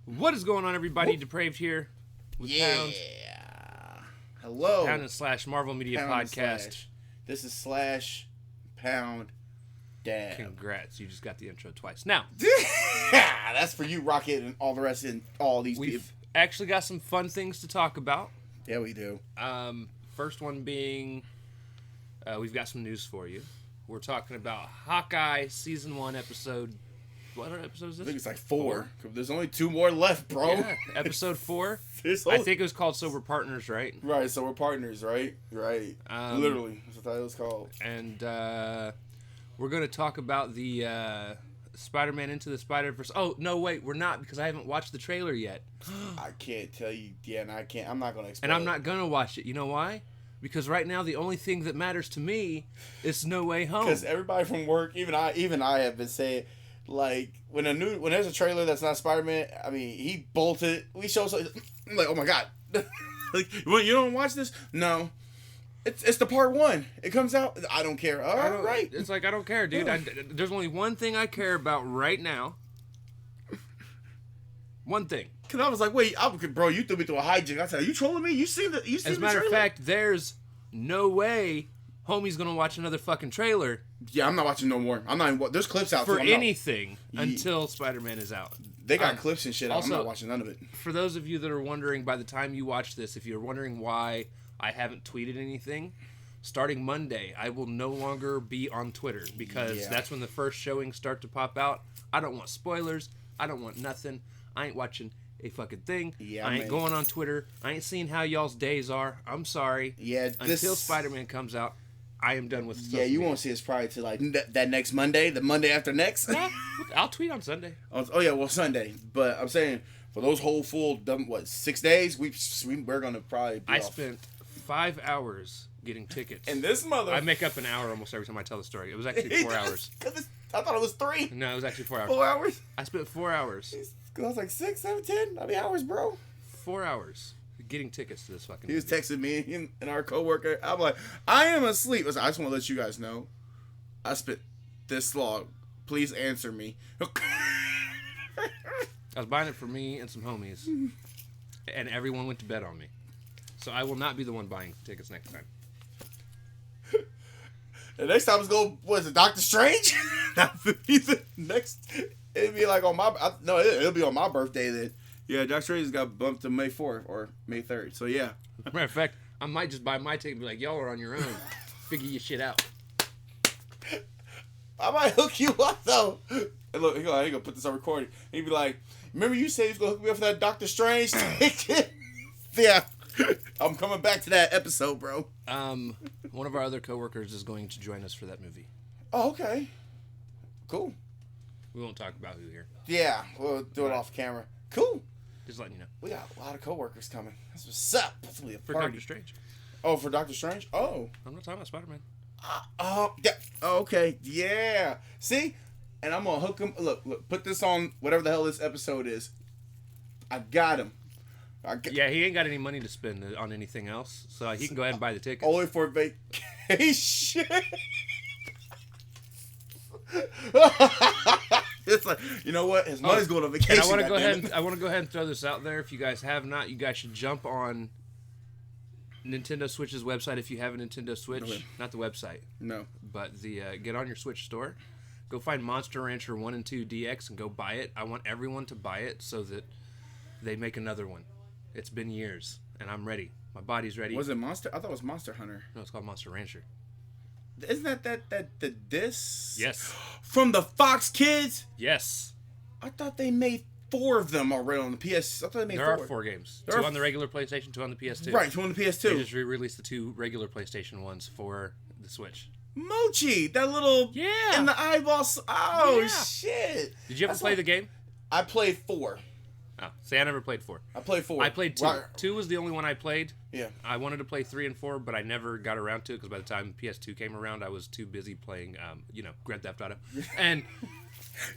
What is going on, everybody? Depraved here with Pound. Hello. Pound / Marvel Media Pound Podcast. This is / Pound Dab. Congrats, you just got the intro twice. Now, that's for you, Rocket, and all the rest and all these people. we've actually got some fun things to talk about. Yeah, we do. First one being, we've got some news for you. We're talking about Hawkeye Season 1 episode... What episode is this? I think it's like 4. There's only 2 more left, bro. Yeah, episode 4. I think it was called Sober Partners, right? Right, so we're partners, right? Right. Literally, that's what that was called. And we're going to talk about the Spider-Man Into the Spider-Verse. Oh, no, wait, we're not, because I haven't watched the trailer yet. I can't tell you. Yeah, and I can't. I'm not going to explain. And I'm not going to watch it. You know why? Because right now the only thing that matters to me is No Way Home. Because everybody from work, even I have been saying... Like, when there's a trailer that's not Spider-Man, I mean, he bolted. We show something. I'm like, oh my god. Like, you don't watch this? No. It's the part 1. It comes out. I don't care. All right. It's like, I don't care, dude. There's only one thing I care about right now. One thing. Because I was like, wait, bro, you threw me through a hijack. I said, are you trolling me? You seen the trailer? As a matter of fact, there's no way homie's gonna watch another fucking trailer. Yeah, I'm not watching no more. I'm not even... There's clips out for anything until Spider-Man is out. They got clips and shit. Also, I'm not watching none of it. For those of you that are wondering, by the time you watch this, if you're wondering why I haven't tweeted anything, starting Monday, I will no longer be on Twitter because that's when the first showings start to pop out. I don't want spoilers. I don't want nothing. I ain't watching a fucking thing. Yeah, I ain't going on Twitter. I ain't seeing how y'all's days are. I'm sorry. Yeah, until Spider-Man comes out, I am done with stuff. Yeah, you won't see us probably till like that next Monday, the Monday after next. Yeah, I'll tweet on Sunday. Oh yeah, well Sunday. But I'm saying for those whole full 6 days, we're gonna probably. I spent 5 hours getting tickets. And this mother, I make up an hour almost every time I tell the story. It was actually 4 hours. I thought it was 3. No, it was actually 4 hours. 4 hours. I spent 4 hours. I was like 6, 7, 10. How many hours, bro? 4 hours. Getting tickets to this fucking He was texting me and our coworker. I'm like, I am asleep. I just want to let you guys know, I spent this long. Please answer me. I was buying it for me and some homies, and everyone went to bed on me. So I will not be the one buying tickets next time. The next time it's going, what is it, Doctor Strange? That would be the next. It'd be like on my, no, it'll be on my birthday then. Yeah, Doctor Strange got bumped to May 4th or May 3rd. So, yeah. Matter of fact, I might just buy my ticket and be like, y'all are on your own. Figure your shit out. I might hook you up, though. And look, he gonna put this on recording. He'd be like, remember you said you was going to hook me up for that Doctor Strange ticket? Yeah. I'm coming back to that episode, bro. One of our other coworkers is going to join us for that movie. Oh, okay. Cool. We won't talk about who here. Yeah, we'll do it off camera. Cool. Just letting you know. We got a lot of coworkers coming. That's what's up. That's really a for party. Doctor Strange. Oh, for Doctor Strange? Oh. I'm not talking about Spider-Man. Yeah. Oh, okay. Yeah. See? And I'm going to hook him. Look. Put this on whatever the hell this episode is. I got him. Yeah, he ain't got any money to spend on anything else, so he can go ahead and buy the tickets. Only for vacation. It's like, you know what? His money's going on vacation. And I want to go ahead and throw this out there. If you guys have not, you guys should jump on Nintendo Switch's website if you have a Nintendo Switch. Okay. Not the website. No. But the get on your Switch store. Go find Monster Rancher 1 and 2 DX and go buy it. I want everyone to buy it so that they make another one. It's been years, and I'm ready. My body's ready. Was it Monster? I thought it was Monster Hunter. No, it's called Monster Rancher. Isn't that the disc? Yes. From the Fox Kids? Yes. I thought they made 4 of them already on the PS. I thought they made 4. There are 4 games. 2 on the regular PlayStation, 2 on the PS2. Right, 2 on the PS2. They just re-released the 2 regular PlayStation ones for the Switch. Mochi, that little... Yeah. And the eyeballs. Oh, yeah. Shit. Did you ever play the game? I played 4. Oh, see, I never played 4. I played 4. I played 2. 2 was the only one I played. Yeah. I wanted to play 3 and 4, but I never got around to it because by the time PS2 came around, I was too busy playing, Grand Theft Auto. And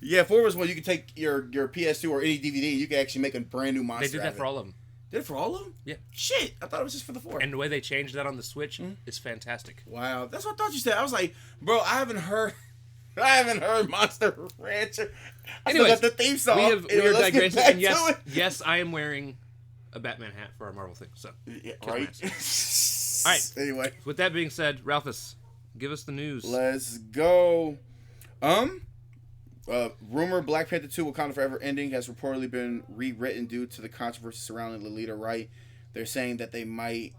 yeah, 4 was when you could take your PS2 or any DVD, you could actually make a brand new monster. They did that for all of them. Did it for all of them? Yeah. Shit, I thought it was just for the 4. And the way they changed that on the Switch is fantastic. Wow, that's what I thought you said. I was like, bro, I haven't heard. I haven't heard Monster Rancher. I still Anyways, got the theme song. we are Let's get digressing. back And to it. yes, I am wearing a Batman hat for our Marvel thing. So, Yeah, kiss my right. ass. All right. Anyway, With that being said, Ralphus, give us the news. let's go. Rumor Black Panther 2 Wakanda Forever ending has reportedly been rewritten due to the controversy surrounding Lolita Wright. They're saying that they might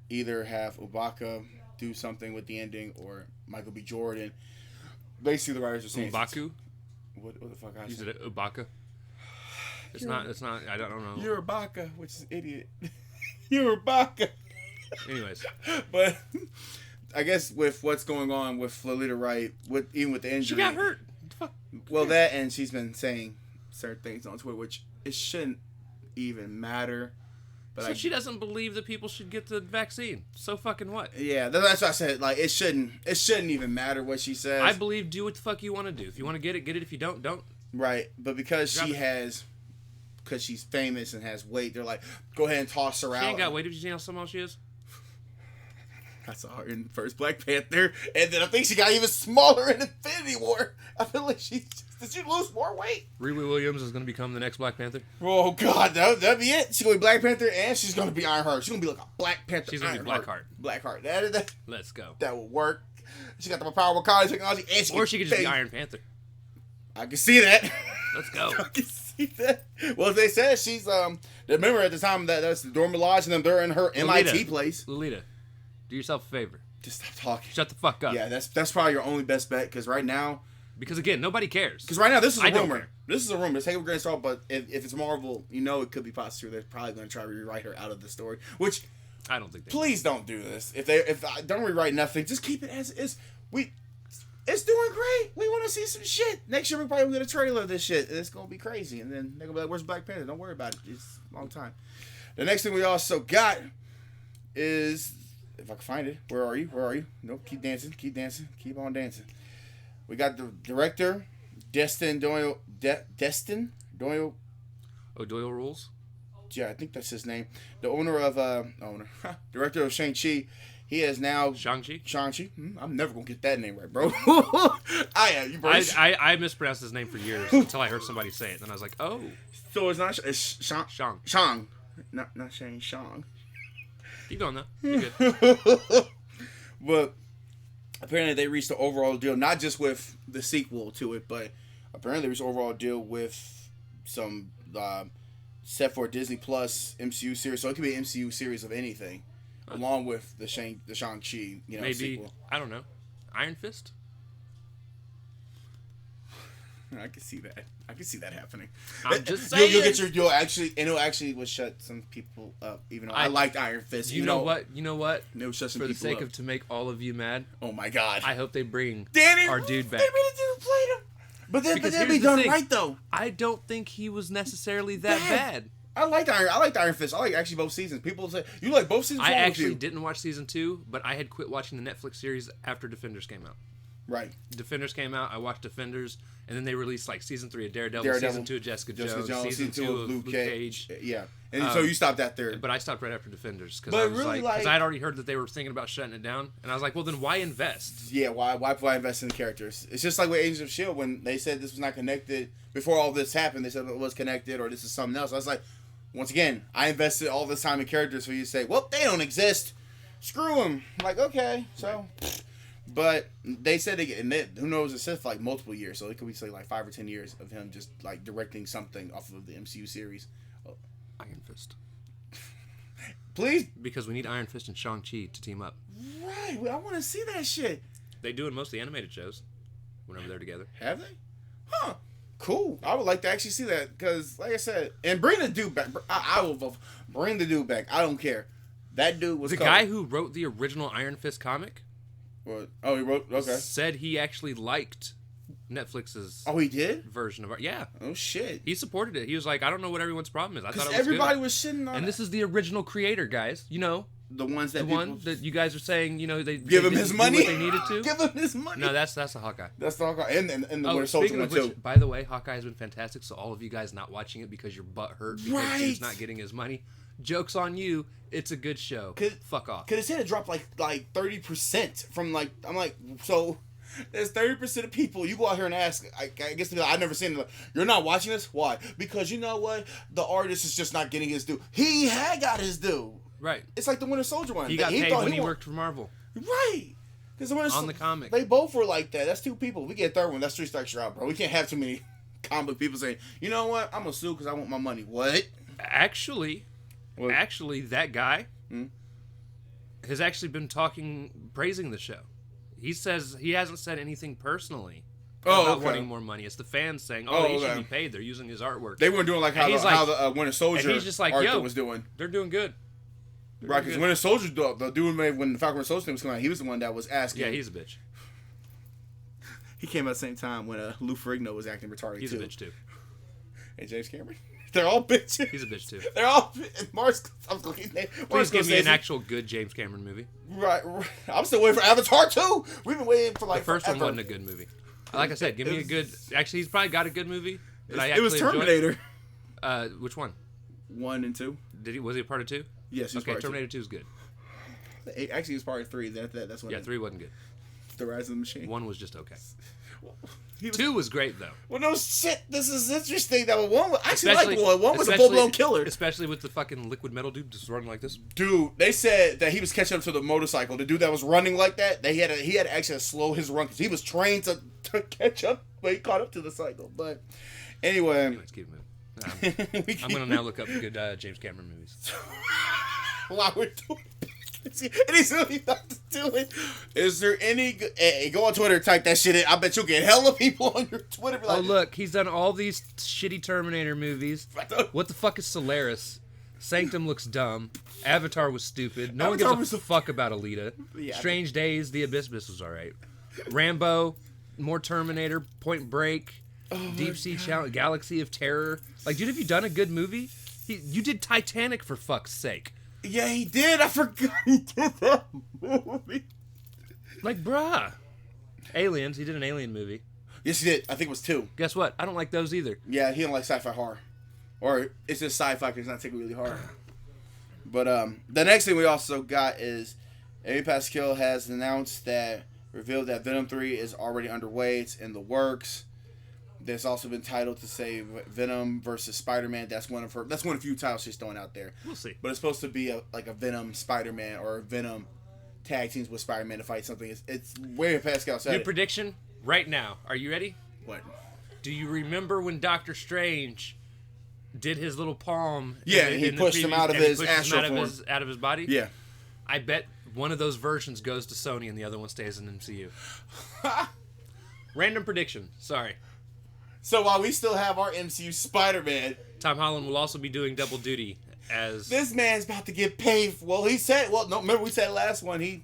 either have Ibaka do something with the ending or Michael B. Jordan. Basically, the writers are saying M'Baku? What the fuck? I Is said? it Ibaka? It's not. I don't know. You're Ibaka, which is idiot. You're Ibaka. Anyways, But I guess with what's going on with Lolita Wright, even with the injury, she got hurt. Fuck. Well, that and she's been saying certain things on Twitter, which it shouldn't even matter. But So she doesn't believe that people should get the vaccine. So fucking what? Yeah, that's what I said. Like it shouldn't even matter what she says. I believe do what the fuck you want to do. If you want to get it, get it. If you don't, don't. Right, but because because she's famous and has weight, they're like, go ahead and toss her out. She ain't got weight. Did you see how small she is? I saw her in first Black Panther, and then I think she got even smaller in Infinity War. I feel like did she lose more weight? Riri Williams is going to become the next Black Panther. Oh God, that'd be it. She's gonna be Black Panther, and she's gonna be Ironheart. She's gonna be like a Black Panther. She's going to be Blackheart. Blackheart. Let's go. That will work. She got the power of Wakanda technology, and She could just be Iron Panther. I can see that. Let's go. I can see that. Well, they said she's remember at the time that's the Dora Milaje, and they're in her MIT place. Lolita, do yourself a favor. Just stop talking. Shut the fuck up. Yeah, that's probably your only best bet because right now. Because again, nobody cares. Because right now this is a I don't rumor. care. This is a rumor. Take it with a grain of salt, but if it's Marvel, it could be possible. They're probably going to try to rewrite her out of the story. Which I don't think. Please don't do this. If don't rewrite nothing, just keep it as is. It's doing great. We want to see some shit. Next year we probably will get a trailer of this shit, and it's gonna be crazy. And then they're gonna be like, "Where's Black Panther?" Don't worry about it. It's a long time. The next thing we also got is, if I can find it, where are you? Where are you? Nope. Keep dancing. Keep dancing. Keep on dancing. We got the director, Destin Doyle. Destin Doyle. Oh, Doyle rules. Yeah, I think that's his name. The director of Shang-Chi. He is now Shang-Chi. I'm never gonna get that name right, bro. I mispronounced his name for years until I heard somebody say it. Then I was like, oh. So it's not Shang. Shang. Not Shang. Shang. Keep going though. You're good. But apparently they reached the overall deal, not just with the sequel to it, but apparently they reached an overall deal with some set for Disney Plus MCU series. So it could be an MCU series of anything. Along with the Shang-Chi, maybe sequel. I don't know, Iron Fist. I can see that. I can see that happening. I'm just saying. You'll actually will shut some people up. Even though I liked Iron Fist. You know what? It'll shut some For the people sake up. of to make all of you mad. Oh my God! I hope they bring our dude back. They really didn't play him. But Because they'll here's be the done thing. right though. I don't think he was necessarily that bad. I liked Iron Fist. I like actually both seasons. People say you like both seasons. I actually didn't watch season 2, but I had quit watching the Netflix series after Defenders came out. Right. Defenders came out. I watched Defenders, and then they released like season 3 of Daredevil, season 2 of Jessica Jones, season 2 of Luke Cage. Yeah, and so you stopped that there. But I stopped right after Defenders because But I was really, because I had already heard that they were thinking about shutting it down, and I was like, well, then why invest? Yeah, why invest in the characters? It's just like with Agents of S.H.I.E.L.D. when they said this was not connected before all this happened. They said it was connected or this is something else. I was like, once again, I invested all this time in characters for you to say, well, they don't exist. Screw them. I'm like, okay, so. But they said who knows, it's for like multiple years, so it could be say like 5 or 10 years of him just like directing something off of the MCU series. Iron Fist. Please, because we need Iron Fist and Shang-Chi to team up. Right, I want to see that shit. They do in most of the animated shows whenever they're together. Have they? Huh. Cool. I would like to actually see that because, like I said, and bring the dude back. I will bring the dude back. I don't care. That dude was the guy who wrote the original Iron Fist comic. What? Oh, he wrote. Okay. Said he actually liked Netflix's. Oh, he did? Version of it. Yeah. Oh shit. He supported it. He was like, I don't know what everyone's problem is. I thought it was everybody good. was shitting on. And this is the original creator, guys. The ones that that you guys are saying, they give him his money. What they needed to give him his money. No, that's the Hawkeye. That's the Hawkeye, and the Winter Soldier one too. By the way, Hawkeye has been fantastic. So all of you guys not watching it because your butt hurt because he's not getting his money. Joke's on you. It's a good show. Fuck off. Cause it said it dropped like 30% from like I'm like so. There's 30% of people. You go out here and ask. I guess I've never seen it. You're not watching this. Why? Because you know what? The artist is just not getting his due. He had got his due. Right. It's like the Winter Soldier one. He got paid when he worked for Marvel. Right. On the comic. They both were like that. That's two people. We get a third one. That's 3 strikes, you're out, bro. We can't have too many comic people saying, you know what? I'm going to sue because I want my money. What? Actually, that guy has actually been praising the show. He says he hasn't said anything personally about wanting more money. It's the fans saying, he should be paid. They're using his artwork. They weren't doing like how the Winter Soldier he's just like, Arthur was doing. They're doing good. Right, because Winter Soldier, the dude made when the Falcon Winter Soldier thing was coming out, he was the one that was asking. Yeah, he's a bitch. He came out at the same time when Lou Ferrigno was acting retarded, He's a bitch, too. And James Cameron? They're all bitches. He's a bitch, too. They're all... Please give me an actual good James Cameron movie. Right. I'm still waiting for Avatar 2. We've been waiting for, like, the first forever. one wasn't a good movie. Like I said, give me a good... Actually, he's probably got a good movie that I actually It was Terminator. Enjoyed. Which one? 1 and 2. Was he a part of 2? Yes, he was part of 2. Terminator 2 is good. Actually, he was part of 3. That's when. Yeah, 3 wasn't good. The Rise of the Machine. 1 was just okay. 2 was great though. Well, no shit. This is interesting. That one was actually like one. One was a full blown killer. Especially with the fucking liquid metal dude just running like this. Dude, they said that he was catching up to the motorcycle. The dude that was running like that, he had to actually slow his run because he was trained to catch up. But he caught up to the cycle. But anyway, anyways, keep moving. I'm gonna now look up good James Cameron movies. While we're doing. It is really not to do it. Is there any... Hey, go on Twitter, type that shit in. I bet you'll get hella people on your Twitter. Be like, look, he's done all these shitty Terminator movies. What the fuck is Solaris? Sanctum looks dumb. Avatar was stupid. No one gives a fuck about Alita. Yeah. Strange Days, The Abyss was alright. Rambo, more Terminator, Point Break, Deep Sea Challenge, Galaxy of Terror. Like, dude, have you done a good movie? You did Titanic, for fuck's sake. Yeah, he did. I forgot he did that movie. Like, bruh. Aliens. He did an Alien movie. Yes, he did. I think it was 2. Guess what? I don't like those either. Yeah, he don't like sci-fi horror. Or it's just sci-fi because it's not taking really hard. But the next thing we also got is Amy Pascal has revealed that Venom 3 is already underway. It's in the works. There's also been titled to say Venom versus Spider-Man. That's one of a few titles she's throwing out there. We'll see. But it's supposed to be a Venom Spider-Man or a Venom tag teams with Spider-Man to fight something. It's where Pascal said. New prediction right now. Are you ready? What? Do you remember when Doctor Strange did his little palm? Yeah, he pushed him out of his astral form. Out of his body? Yeah. I bet one of those versions goes to Sony and the other one stays in MCU. Random prediction. Sorry. So while we still have our MCU Spider-Man, Tom Holland will also be doing double duty as... This man's about to get paid. Remember we said last one,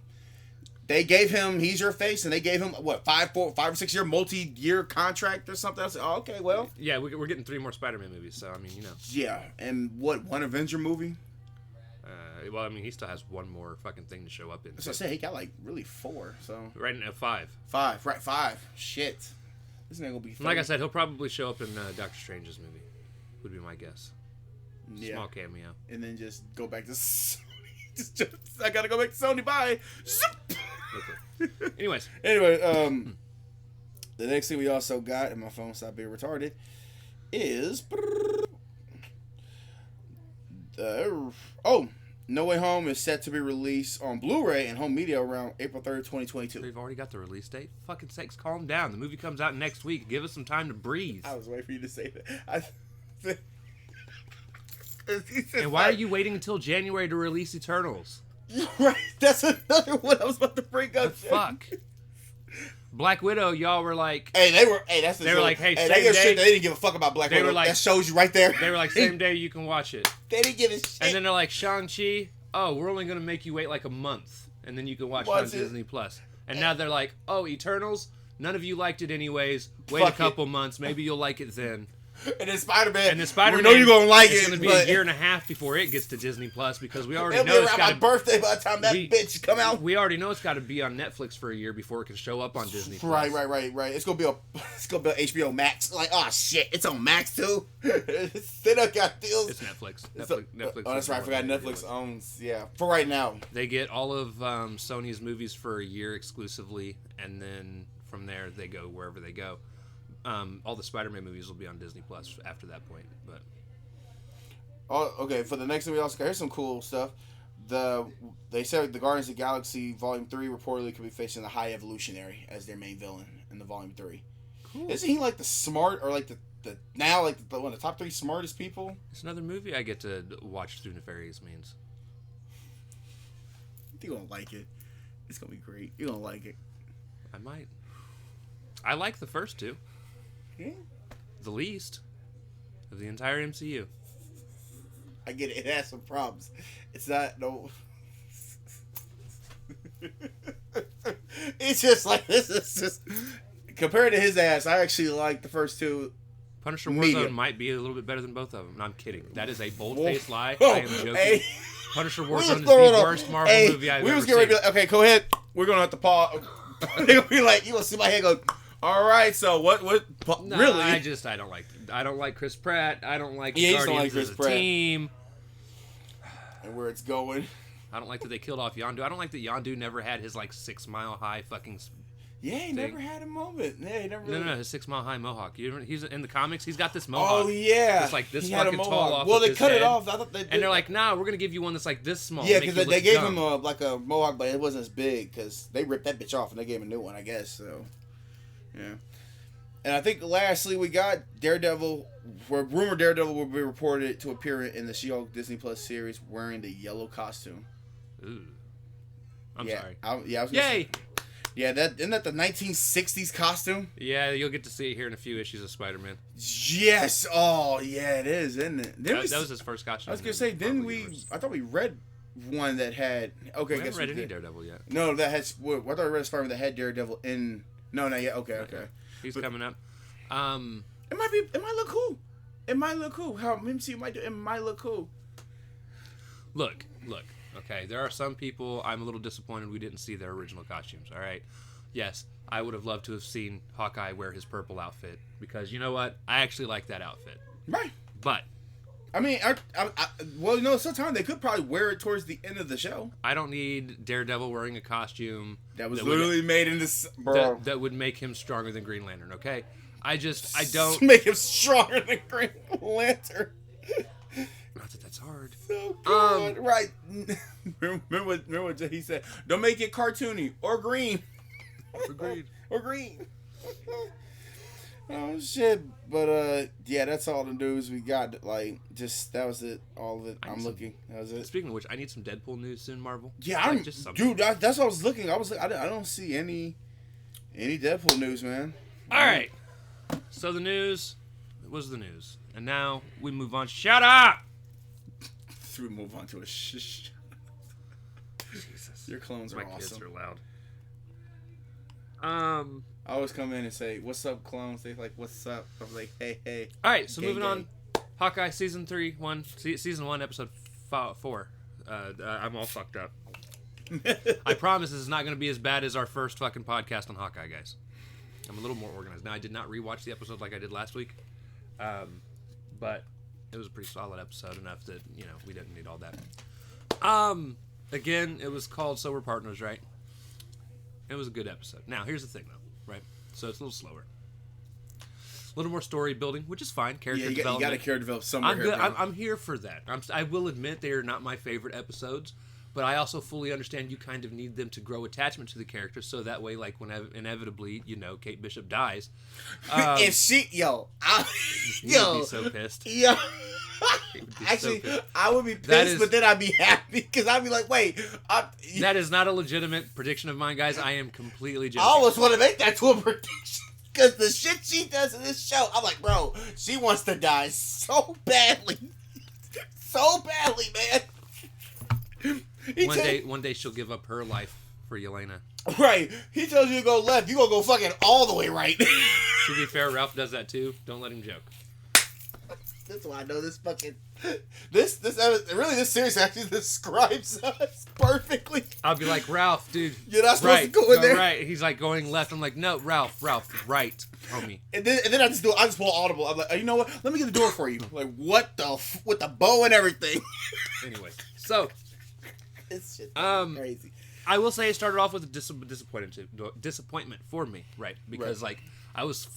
they gave him, he's your face, and they gave him, 5 or 6 year multi-year contract or something? I said, oh, okay, well. Yeah, we're getting 3 more Spider-Man movies, so, I mean, you know. Yeah, and one Avenger movie? Well, I mean, he still has one more fucking thing to show up in. So I say he got, really 4, so. Right now, 5. 5, right, 5. Shit. This nigga gonna be funny. Like I said, he'll probably show up in Doctor Strange's movie. Would be my guess. Yeah. Small cameo. And then just go back to Sony. I gotta go back to Sony. Bye. Okay. Anyway, the next thing we also got, and my phone stopped being retarded, is No Way Home is set to be released on Blu-ray and home media around April 3rd, 2022. They've already got the release date. Fucking sakes, calm down. The movie comes out next week. Give us some time to breathe. I was waiting for you to say that. And why are you waiting until January to release Eternals? Right, that's another one I was about to bring up. Fuck. Black Widow, y'all were like... They were like, hey, same day. They didn't give a fuck about Black Widow. Were like, that shows you right there. They were like, same day you can watch it. They didn't give a shit. And then they're like, Shang-Chi, we're only going to make you wait like a month. And then you can watch it on Disney+. And now they're like, Eternals, none of you liked it anyways. Wait a couple months. Maybe you'll like it then. And then Spider-Man. We know you're gonna like it. It's gonna be a year and a half before it gets to Disney Plus because we already know it's got my birthday by the time that bitch come out. We already know it's got to be on Netflix for a year before it can show up on Disney Plus. Right. It's gonna be on HBO Max. Like, oh shit, it's on Max too. They done got deals. It's Netflix. Netflix. Oh, that's right. I forgot Netflix owns. Yeah, for right now. They get all of Sony's movies for a year exclusively, and then from there they go wherever they go. All the Spider-Man movies will be on Disney Plus after that point. But okay, for the next movie, also here's some cool stuff. They said the Guardians of the Galaxy Volume 3 reportedly could be facing the High Evolutionary as their main villain in the Volume 3. Cool. Isn't he like the smart or like the one of the top 3 smartest people? It's another movie I get to watch through nefarious means. You're gonna like it. It's gonna be great. You're gonna like it. I might. I like the first 2. Yeah. The least of the entire MCU. I get it. It has some problems. It's not no. It's just like this is just compared to his ass. I actually like the first 2. Punisher Warzone might be a little bit better than both of them. No, I'm kidding. That is a bold-faced lie. I am joking. Hey. Punisher Warzone is the worst Marvel movie I've ever seen. Okay, go ahead. We're gonna have to pause. They'll be like, you gonna see my head go. All right, so what? No, really? I don't like Chris Pratt. I don't like Guardians as a team. And where it's going. I don't like that they killed off Yondu. I don't like that Yondu never had his 6 mile high fucking. Yeah, he never had a moment. Yeah, he never. Really... No, his 6 mile high mohawk. He's in the comics. He's got this mohawk. Oh yeah, it's like this fucking tall off. Well, they cut it off. I thought they did. And they're like, nah, we're gonna give you one that's like this small. Yeah, because they gave him a mohawk, but it wasn't as big because they ripped that bitch off and they gave him a new one, I guess. So, yeah. And I think lastly we got Daredevil. Where rumored Daredevil will be reported to appear in the She-Hulk Disney Plus series wearing the yellow costume. Ooh. I'm sorry. I was Yay! Yeah, isn't that the 1960s costume? Yeah, you'll get to see it here in a few issues of Spider-Man. Yes! Oh, yeah, it is, isn't it? That was his first costume. I was going to say, didn't we... I thought we read one that had... Okay, we haven't read any Daredevil yet. No, that had... I thought we read a Spider-Man that had Daredevil in... No, not yet. Okay. He's coming up. It might look cool. How MCU might do it might look cool. Look. Okay, there are some people I'm a little disappointed we didn't see their original costumes, all right? Yes, I would have loved to have seen Hawkeye wear his purple outfit because, you know what? I actually like that outfit. Right. But... I mean, sometimes they could probably wear it towards the end of the show. I don't need Daredevil wearing a costume... That was literally made in this... Bro. That would make him stronger than Green Lantern, okay? I don't... Make him stronger than Green Lantern. Not that that's hard. So good. Right. Remember what he said? Don't make it cartoony or green. Or green. Oh shit. But yeah, that's all the news we got. That was it. All of it. I'm looking. That was it. Speaking of which, I need some Deadpool news soon, Marvel. Yeah, dude. That's what I was looking. I don't see any Deadpool news, man. All right. So the news was the news, and now we move on. Shut up. We move on to a Jesus. Your clones are awesome. My kids are loud. I always come in and say, "What's up, clones?" They like, "What's up?" I'm like, "Hey." All right, so moving on. Hawkeye season 1, episode 4. I'm all fucked up. I promise this is not going to be as bad as our first fucking podcast on Hawkeye, guys. I'm a little more organized now. I did not rewatch the episode like I did last week, but it was a pretty solid episode enough that we didn't need all that. Again, it was called So We're Partners, right? It was a good episode. Now, here's the thing, though, right? So it's a little slower. A little more story building, which is fine. Character development. You got to character develop somewhere. I'm good. I'm here for that. I will admit they are not my favorite episodes, but I also fully understand you kind of need them to grow attachment to the character, so that way, like, when inevitably, Kate Bishop dies. If she, you'd be so pissed. Yo. Actually, so I would be pissed, but then I'd be happy because I'd be like, "Wait, that is not a legitimate prediction of mine, guys. I am completely joking. I almost want to make that to a prediction because the shit she does in this show, I'm like, bro, she wants to die so badly, man. One day she'll give up her life for Yelena. Right. He tells you to go left, you gonna go fucking all the way right. To be fair, Ralph does that too. Don't let him joke. That's why I know this fucking... This series actually describes us perfectly. I'll be like, Ralph, dude. You're not supposed to go in there. Right. He's like going left. I'm like, no, Ralph, right, homie. And then I just pull audible. I'm like, you know what? Let me get the door for you. Like, what with the bow and everything. Anyway, so... This shit is crazy. I will say it started off with a disappointment for me, right? Because like I was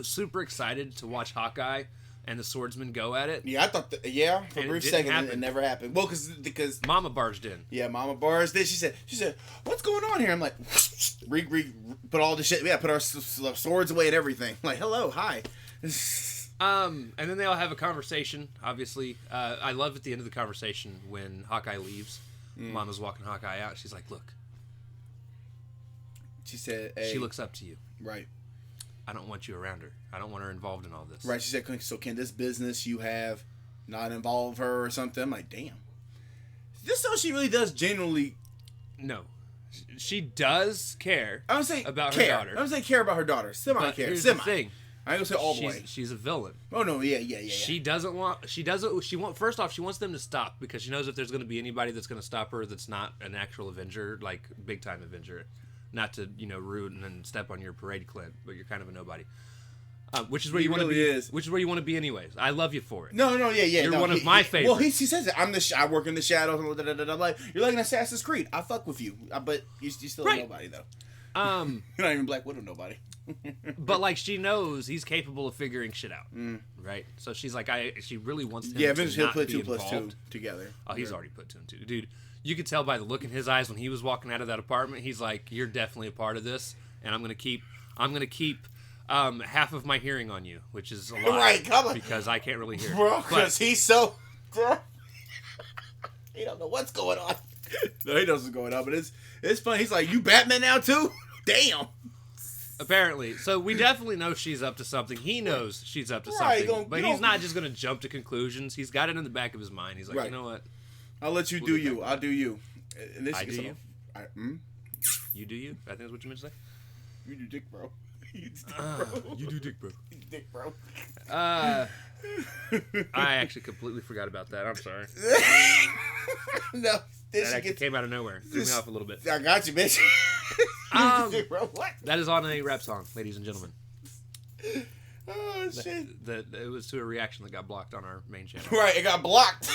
super excited to watch Hawkeye and the swordsman go at it. Yeah, I thought for a brief second it never happened. Well, because Mama barged in. Yeah, Mama barged in. She said, "What's going on here?" I'm like, put all the shit. Yeah, put our swords away and everything. Like, hello, hi. And then they all have a conversation. Obviously, I love at the end of the conversation when Hawkeye leaves. Mama's walking Hawkeye out. She's like, "Look." She said, hey. She looks up to you. Right. I don't want you around her. I don't want her involved in all this. Right. She said, so can this business you have not involve her or something? I'm like, damn. This so she really does genuinely. No. She does care about her daughter. I'm going to say care about her daughter. Semi-care. Here's the thing. I ain't gonna say all the way. She's a villain. Oh no, yeah. She first off, she wants them to stop because she knows if there's gonna be anybody that's gonna stop her that's not an actual Avenger, like big time Avenger. Not to, ruin and step on your parade, Clint, but you're kind of a nobody. Which is where you want to be. Which is where you want to be anyways. I love you for it. No, yeah. You're one of my favorites. Well, he says it. I work in the shadows. Like, you're like an Assassin's Creed. I fuck with you, but you're still a nobody though. You're not even Black Widow nobody. But like she knows he's capable of figuring shit out, right? So she's like, she really wants him. Yeah, to eventually not he'll put be 2 plus involved. 2 together. Oh, he's already put 2 and 2, dude. You could tell by the look in his eyes when he was walking out of that apartment. He's like, "You're definitely a part of this, and I'm gonna keep half of my hearing on you, which is a lot, right? Come on, because I can't really hear, bro. Because he's so he don't know what's going on. No, he knows what's going on, but it's funny. He's like, "You Batman now too? Damn." Apparently. So we definitely know she's up to something. He knows she's up to something. But he's not just going to jump to conclusions. He's got it in the back of his mind. He's like, you know what? I'll let you do you. I'll do you. And this I do you? You do you? I think that's what you meant to say. You do dick, bro. You do dick, bro. You do dick, bro. You do dick, bro. I actually completely forgot about that. I'm sorry. No. That actually came out of nowhere. Threw me off a little bit. I got you, bitch. What? That is on a rap song, ladies and gentlemen. Oh, shit. It was to a reaction that got blocked on our main channel. Right, it got blocked.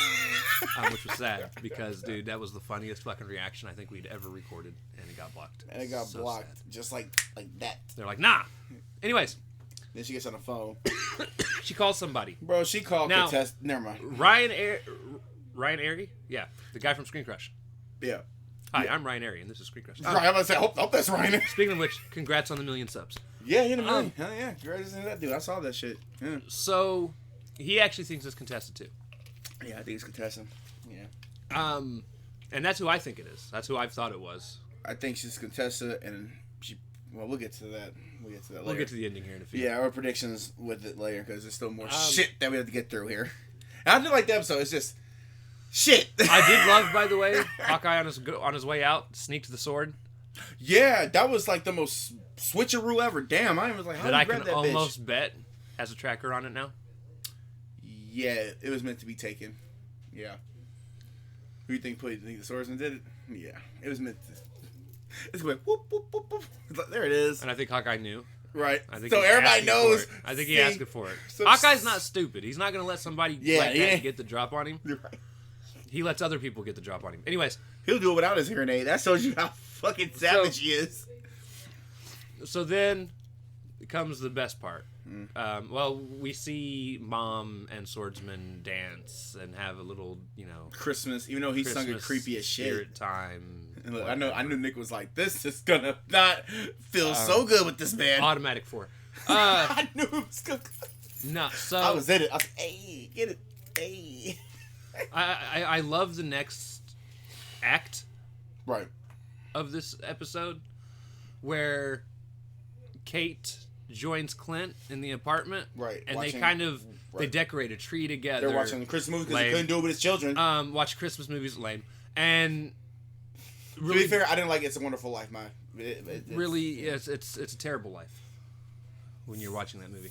Which was sad because, dude, that was the funniest fucking reaction I think we'd ever recorded, and it got blocked. And it got blocked, sad. Just like that. They're like, nah. Anyways. Then she gets on the phone. She calls somebody. Bro, she called now, never mind. Ryan Airy? Yeah, the guy from Screen Crush. Yeah. Hi, I'm Ryan Airy, and this is Screen Crush. Right, I'm about to say, hope that's Ryan. Speaking of which, congrats on the 1,000,000 subs. Yeah, he hit a million. Hell yeah. Congrats to that dude. I saw that shit. Yeah. So, he actually thinks it's contested too. Yeah, I think it's contested. Yeah. And that's who I think it is. That's who I thought it was. I think she's contested, and we'll get to that. We'll get to that later. We'll get to the ending here in a few. Yeah, our predictions with it later, because there's still more shit that we have to get through here. And I did like the episode. It's just shit. I did love, by the way, Hawkeye on his way out sneaked the sword. Yeah, that was like the most switcheroo ever. Damn, I was like, how did you grab that bitch? That I can almost bet has a tracker on it now. Yeah, it was meant to be taken. Yeah. Who do you think the swordsman did it? Yeah, it was meant to. It's going whoop whoop whoop whoop. Like, there it is. And I think Hawkeye knew. Right. I think so everybody knows. I think he asked for it. Hawkeye's not stupid. He's not going to let somebody get the drop on him. You're right. He lets other people get the drop on him. Anyways. He'll do it without his hearing aid. That shows you how fucking savage he is. So then comes the best part. Well, we see Mom and Swordsman dance and have a little, Christmas, even though he sung it creepy as shit. Spirit time. And look, I knew Nick was like, this is gonna not feel so good with this man. Automatic 4. I knew it was gonna. No, so I was in it. I was like, hey, get it, hey. I love the next act. Right. Of this episode, where Kate joins Clint in the apartment, right? And they decorate a tree together. They're watching the Christmas movie because they couldn't do it with his children. Watch Christmas movies, lame. And really, to be fair, I didn't like It's a Wonderful Life, man. It's a terrible life when you're watching that movie.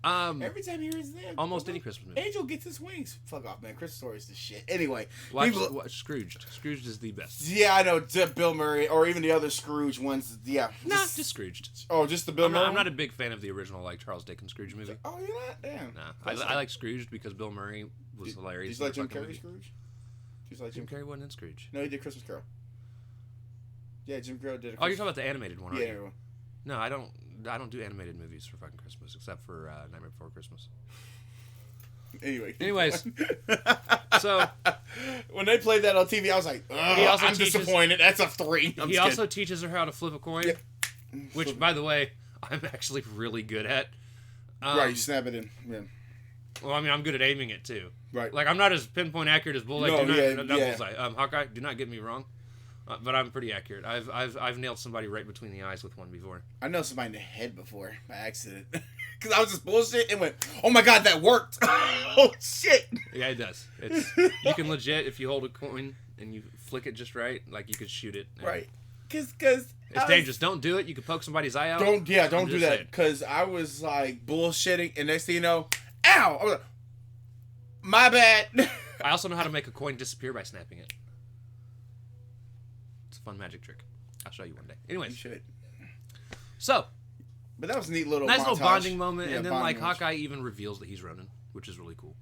Every time he hears that, almost any Christmas movie, Angel gets his wings. Fuck off, man. Christmas Story is the shit. Anyway, watch Scrooged. Scrooged is the best. Yeah, I know. Bill Murray or even the other Scrooge ones. Yeah, just Scrooged. Oh, just the Bill Murray. I'm not a big fan of the original Charles Dickens Scrooge movie. Oh, you're not? Damn. Nah, I like Scrooged because Bill Murray was hilarious. Did you like Jim Carrey Scrooge? Jim Carrey wasn't in Scrooge. No, he did Christmas Carol. Yeah, Jim Carrey did. Oh, you're talking about the animated one, aren't Yeah. you? No, I don't. I don't do animated movies for fucking Christmas, except for Nightmare Before Christmas. Anyways, so when they played that on TV, I was like, I'm disappointed. That's a 3. He also teaches her how to flip a coin, which, by the way, I'm actually really good at. Right, you snap it in. Yeah. Well, I mean, I'm good at aiming it too. Right. Like, I'm not as pinpoint accurate as Bullseye. Bullseye. Hawkeye, do not get me wrong, but I'm pretty accurate. I've nailed somebody right between the eyes with one before. I nailed somebody in the head before by accident. Because I was just bullshit and went, oh my god, that worked. Oh shit. Yeah, it does. You can legit, if you hold a coin and you flick it just right, like you could shoot it. Right. Because it's dangerous. Don't do it. You could poke somebody's eye out. Don't do that. Because I was like bullshitting, and next thing you know, ow! I was like, my bad. I also know how to make a coin disappear by snapping it. It's a fun magic trick. I'll show you one day. Anyways. You should. So. But that was a neat little nice montage. Little bonding moment, yeah, and then like Hawkeye even reveals that he's Ronin, which is really cool.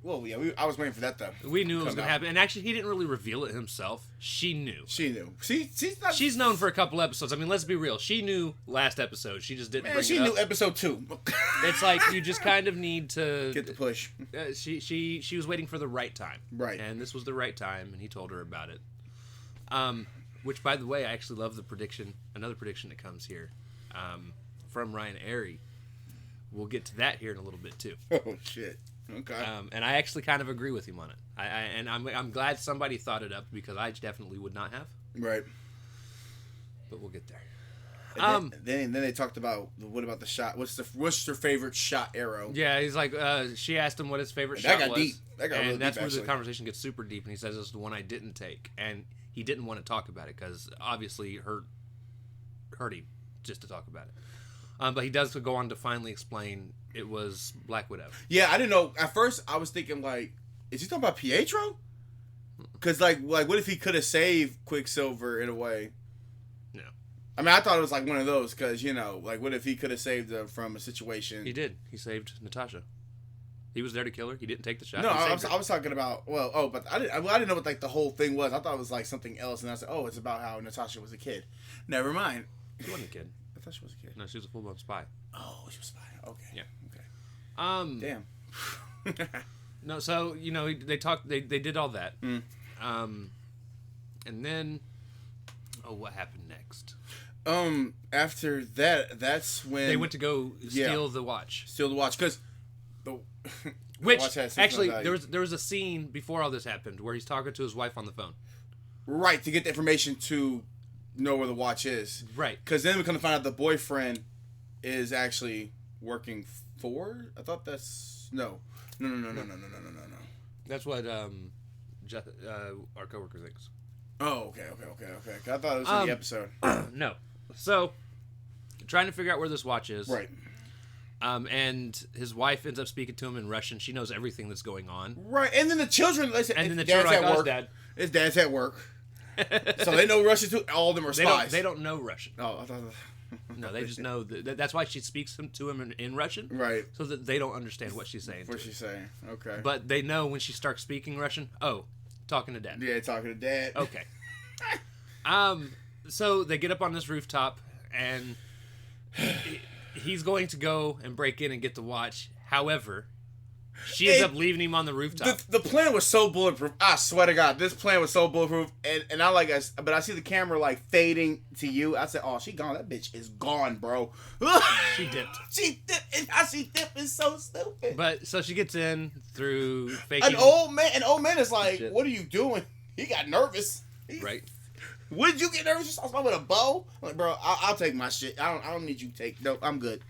Well, yeah, I was waiting for that though. We knew it was gonna happen, and actually, he didn't really reveal it himself. She knew. She's known for a couple episodes. I mean, let's be real. She knew last episode. She just didn't. She knew episode 2. It's like you just kind of need to get the push. She was waiting for the right time, right? And this was the right time, and he told her about it. Which, by the way, I actually love the prediction. Another prediction that comes here. From Ryan Airy. We'll get to that here in a little bit too. Oh shit! Okay. And I actually kind of agree with him on it. I'm glad somebody thought it up because I definitely would not have. Right. But we'll get there. Then they talked about what about the shot? What's your favorite shot arrow? Yeah, he's like she asked him what his favorite shot got was. Deep. That got really deep. That's where actually. the conversation gets super deep, and he says it's the one I didn't take, and he didn't want to talk about it because obviously it hurt him just to talk about it. But he does go on to finally explain it was Black Widow. Yeah, I didn't know. At first, I was thinking, like, is he talking about Pietro? Because, like, what if he could have saved Quicksilver in a way? No. I mean, I thought it was, like, one of those, because, like, what if he could have saved her from a situation? He did. He saved Natasha. He was there to kill her. He didn't take the shot. No, I was talking about, but I didn't know what, like, the whole thing was. I thought it was, like, something else, and I said, it's about how Natasha was a kid. Never mind. She wasn't a kid. I thought she was a kid. No, she was a full-blown spy. Oh, she was a spy. Okay. Yeah. Okay. Damn. No, so they talked. They did all that. Mm. And then, what happened next? After that, that's when they went to go steal the watch. Steal the watch because which actually there was a scene before all this happened where he's talking to his wife on the phone. Right, to get the information to know where the watch is. Right. Because then we come to find out the boyfriend is actually working for. I thought that's no. That's what our coworker thinks. Oh, okay. I thought it was in the episode. No. So, trying to figure out where this watch is. Right. And his wife ends up speaking to him in Russian. She knows everything that's going on. Right, and then the children. Listen, and then the children are like, Dad. His dad's at work. So they know Russian too. All of them are spies. They don't know Russian. Oh, I thought. No, they just know. That's why she speaks to him in Russian. Right. So that they don't understand what she's saying. What she's saying. Okay. But they know when she starts speaking Russian. Oh, talking to Dad. Yeah, talking to Dad. Okay. So they get up on this rooftop, and he's going to go and break in and get the watch. However, she ends up leaving him on the rooftop. The plan was so bulletproof. I swear to God, this plan was so bulletproof. And but I see the camera like fading to you. I said, "Oh, she gone. That bitch is gone, bro." She dipped. She dipped. And how she dipped is so stupid. But so she gets in through faking. An old man is like, "What are you doing?" He got nervous. Right. What did you get nervous? You saw something with a bow? I'm like, bro, I'll take my shit. I don't need you to take. No, I'm good.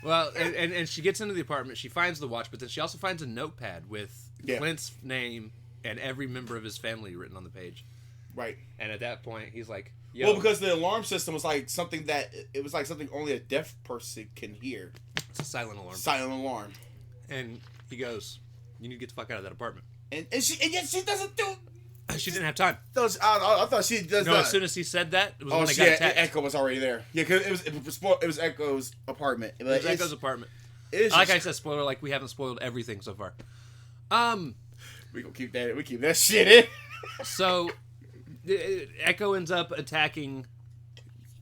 Well, and she gets into the apartment. She finds the watch, but then she also finds a notepad with Clint's name and every member of his family written on the page. Right. And at that point, he's like, "Yo." Well, because the alarm system was like something only a deaf person can hear. It's a silent alarm. Silent alarm. And he goes, "You need to get the fuck out of that apartment." And yet she doesn't do. She didn't have time. I thought she does. No, as soon as he said that, it was when they got attacked. Echo was already there. Yeah, because it was Echo's apartment. It was Echo's apartment. Like I said, spoiler. Like we haven't spoiled everything so far. We gonna keep that. We keep that shit in. So Echo ends up attacking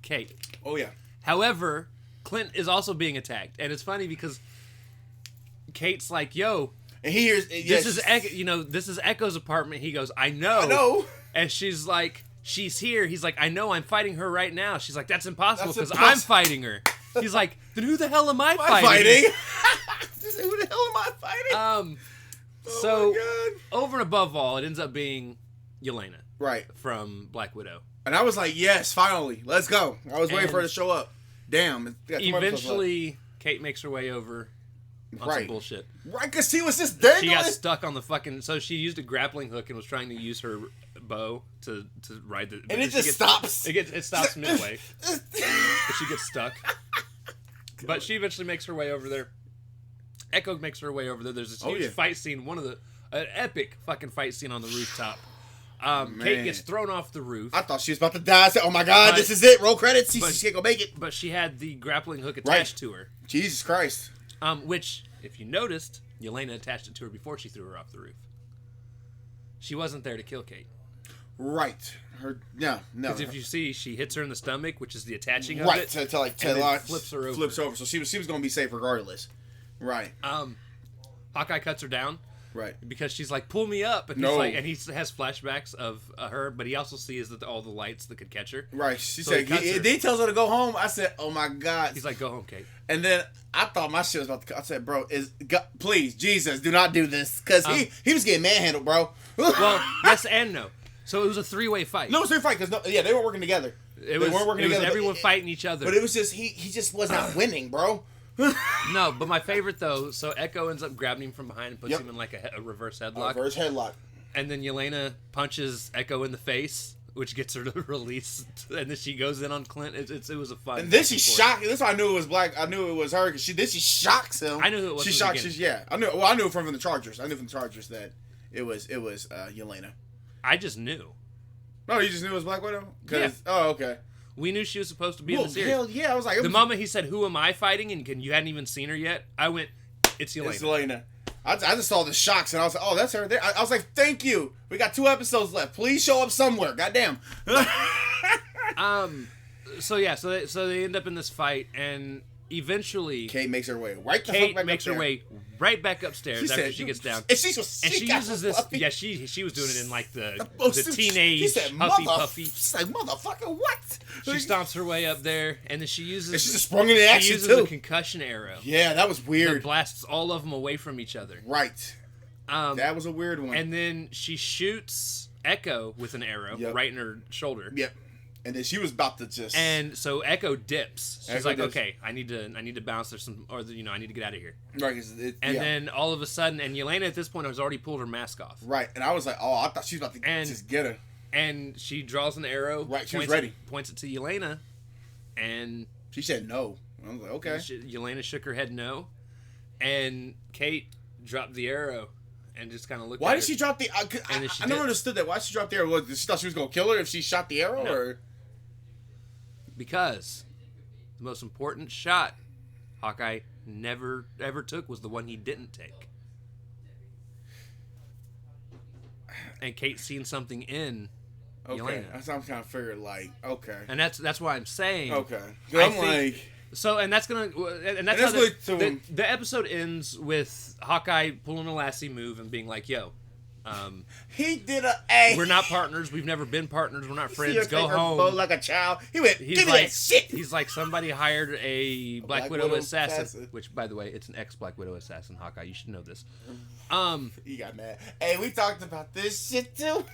Kate. Oh yeah. However, Clint is also being attacked, and it's funny because Kate's like, "Yo," and he hears, this is Echo's apartment. He goes, "I know," and she's like, "She's here." He's like, "I know. I'm fighting her right now." She's like, "That's impossible because I'm fighting her." He's like, "Then who the hell am I fighting?" Who the hell am I fighting? So over and above all, it ends up being Yelena, right, from Black Widow. And I was like, yes, finally, let's go. I was waiting for her to show up. Damn. Eventually, Kate makes her way over on some bullshit. Right, because she was just dangling. She got stuck on the fucking... So she used a grappling hook and was trying to use her bow to ride the... And it just stops. It stops midway. She gets stuck. But she eventually makes her way over there. Echo makes her way over there. There's this huge fight scene. An epic fucking fight scene on the rooftop. Kate gets thrown off the roof. I thought she was about to die. I said, "Oh my god, this is it! Roll credits." She can't go make it. But she had the grappling hook attached to her. Jesus Christ. Which, if you noticed, Yelena attached it to her before she threw her off the roof. She wasn't there to kill Kate. Right. No. Because if you see, she hits her in the stomach, which is the attaching of it. Right. To flips her over. Flips over. So she was going to be safe regardless. Right. Hawkeye cuts her down. Right. Because she's like, "Pull me up," and he's like, and he has flashbacks of her, but he also sees that all the lights that could catch her. Right. She said, he tells her to go home. I said, "Oh my god." He's like, "Go home, Kate." And then I thought my shit was about to. I said, "Bro, please, Jesus, do not do this," because he was getting manhandled, bro. Well, yes and no. So it was a 3-way fight. No, it was a 3-way fight because they weren't working together. They weren't working together. Everyone fighting each other. But it was just he just was not winning, bro. No, but my favorite though, so Echo ends up grabbing him from behind and puts him in like a reverse headlock. Reverse headlock. And then Yelena punches Echo in the face, which gets her to release, and then she goes in on Clint. It was a fun. And then she shocked. That's why I knew it was Black. I knew it was her because she shocks him. I knew it was. She shocks. I knew. Well, I knew from the Chargers. I knew from the Chargers that it was Yelena. I just knew. No, you just knew it was Black Widow. Yeah. Oh, okay. We knew she was supposed to be in the series. Hell yeah, I was like... The moment he said, "Who am I fighting?" and you hadn't even seen her yet, I went, "It's Yelena." It's Yelena. I just saw the shocks, and I was like, "Oh, that's her." I was like, "Thank you. We got 2 episodes left. Please show up somewhere. Goddamn." So they end up in this fight, and eventually... Kate makes her way right back upstairs after she gets down. And she uses this... Yeah, she was doing it in like the teenage huffy puffy. She's like, "Motherfucker, what?" She stomps her way up there, and then she uses... And she just sprung into action, She uses a concussion arrow. Yeah, that was weird. That blasts all of them away from each other. Right. That was a weird one. And then she shoots Echo with an arrow right in her shoulder. Yep. And then she was about to just... And so Echo dips. She's like, "Okay, I need to bounce. There's some... Or, I need to get out of here." Right. And then all of a sudden... And Yelena at this point has already pulled her mask off. Right. And I was like, oh, I thought she was about to just get her. And she draws an arrow. Right. She was ready. Points it to Yelena. And... She said no. I was like, okay. Yelena shook her head no. And Kate dropped the arrow. And just kind of looked at her. Why did she drop the... I never understood that. Why did she drop the arrow? She thought she was going to kill her if she shot the arrow? No. Or... Because the most important shot Hawkeye never ever took was the one he didn't take. And Kate's seen something in Yelena. That's what I'm kind of figuring, like, okay. And that's why I'm saying. Okay. I'm like... So, and that's gonna... And that's how the episode ends with Hawkeye pulling a Lassie move and being like, "Yo, he did a... we're not partners. We've never been partners. We're not friends. Go home." Like a child. He went, "Give me that shit." He's like, "Somebody hired a Black Widow assassin." Which, by the way, it's an ex-Black Widow assassin, Hawkeye. You should know this. He got mad. Hey, we talked about this shit, too.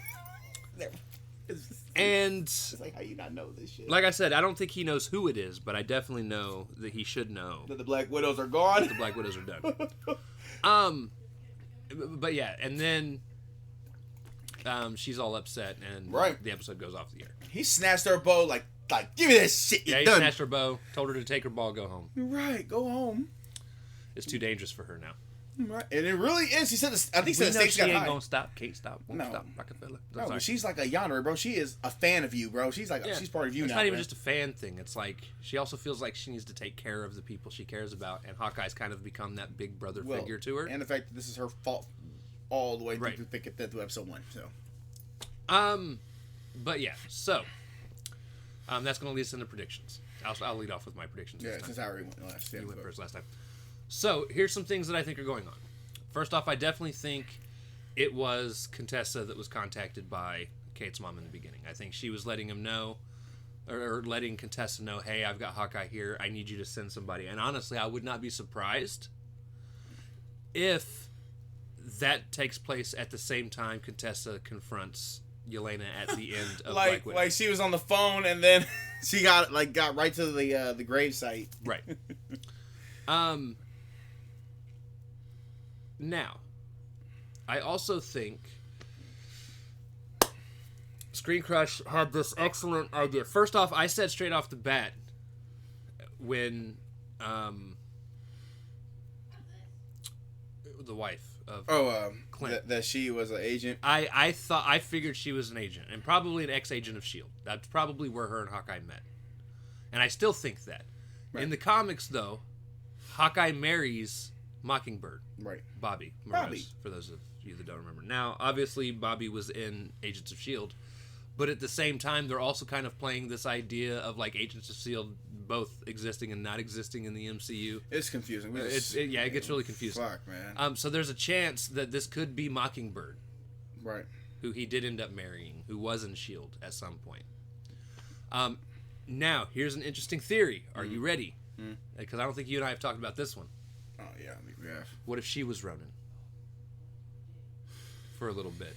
And... It's like, how you not know this shit? Like I said, I don't think he knows who it is, but I definitely know that he should know. That the Black Widows are gone? That the Black Widows are done. But yeah, and then... she's all upset, and the episode goes off the air. He snatched her bow, like, "Give me that shit, he done." Snatched her bow, told her to take her ball, go home. Right, go home. It's too dangerous for her now. Right, and it really is. He said, I think the stakes got high. She ain't gonna stop. Kate, stop. Won't stop. Rockefeller. No, but she's like a yonder, bro. She is a fan of you, bro. She's like, she's part of you now. It's not even just a fan thing. It's like, she also feels like she needs to take care of the people she cares about, and Hawkeye's kind of become that big brother figure to her. And the fact that this is her fault all the way through episode 1, so. But yeah, so that's going to lead us into predictions. I'll lead off with my predictions. Yeah, since I already went last. You went first last time. So here's some things that I think are going on. First off, I definitely think it was Contessa that was contacted by Kate's mom in the beginning. I think she was letting him know, or letting Contessa know, hey, I've got Hawkeye here. I need you to send somebody. And honestly, I would not be surprised if that takes place at the same time Contessa confronts Yelena at the end of Black Widow. Like she was on the phone and then she got right to the grave site. Right. Now, I also think Screen Crush had this excellent idea. First off, I said straight off the bat when the wife of Clint, that she was an agent. I figured she was an agent and probably an ex-agent of S.H.I.E.L.D. That's probably where her and Hawkeye met. And I still think that. Right. In the comics, though, Hawkeye marries Mockingbird. Right. Bobby. For those of you that don't remember. Now, obviously, Bobby was in Agents of S.H.I.E.L.D., but at the same time, they're also kind of playing this idea of like Agents of S.H.I.E.L.D. both existing and not existing in the MCU. It's confusing. It gets really confusing. Fuck, man. So there's a chance that this could be Mockingbird. Right. Who he did end up marrying, who was in S.H.I.E.L.D. at some point. Now, here's an interesting theory. Are you ready? Because I don't think you and I have talked about this one. Oh, yeah, I think we have. What if she was Ronin? For a little bit.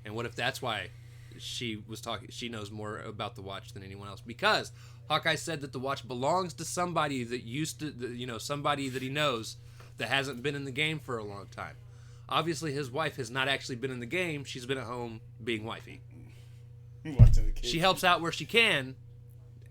And what if that's why she was talking? She knows more about the watch than anyone else. Because Hawkeye said that the watch belongs to somebody that used to, somebody that he knows that hasn't been in the game for a long time. Obviously, his wife has not actually been in the game. She's been at home being wifey. She helps out where she can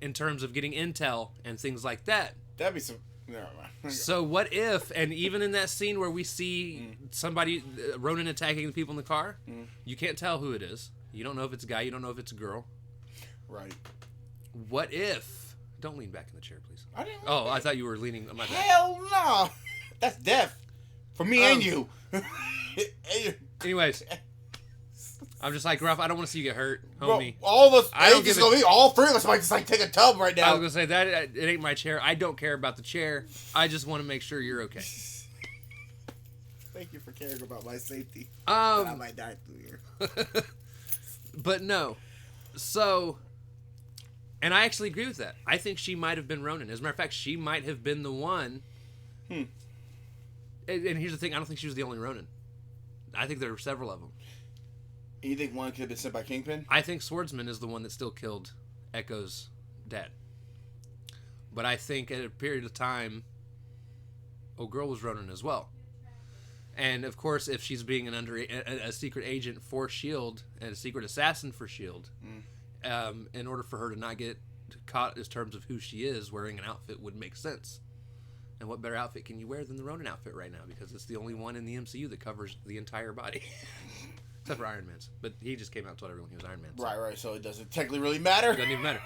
in terms of getting intel and things like that. That'd be some... Never mind. So what if, and even in that scene where we see somebody, Ronin attacking the people in the car, you can't tell who it is. You don't know if it's a guy, you don't know if it's a girl. Right. What if... Don't lean back in the chair, please. I didn't... I thought you were leaning on my back. Hell no! That's death. For me and you. Anyways... I'm just like, Ruff, I don't want to see you get hurt, homie. Bro, all of us, all three of us might just take a tub right now. I was going to say, that it ain't my chair. I don't care about the chair. I just want to make sure you're okay. Thank you for caring about my safety. I might die through here. But no. So, and I actually agree with that. I think she might have been Ronin. As a matter of fact, she might have been the one. And here's the thing, I don't think she was the only Ronin. I think there were several of them. You think one could have been sent by Kingpin? I think Swordsman is the one that still killed Echo's dad. But I think at a period of time, Girl was Ronin as well. And of course, if she's being a secret agent for S.H.I.E.L.D. and a secret assassin for S.H.I.E.L.D., in order for her to not get caught in terms of who she is, wearing an outfit would make sense. And what better outfit can you wear than the Ronin outfit right now? Because it's the only one in the MCU that covers the entire body. Except for Iron Man's. But he just came out and told everyone he was Iron Man. So. Right. So it doesn't technically really matter. It doesn't even matter.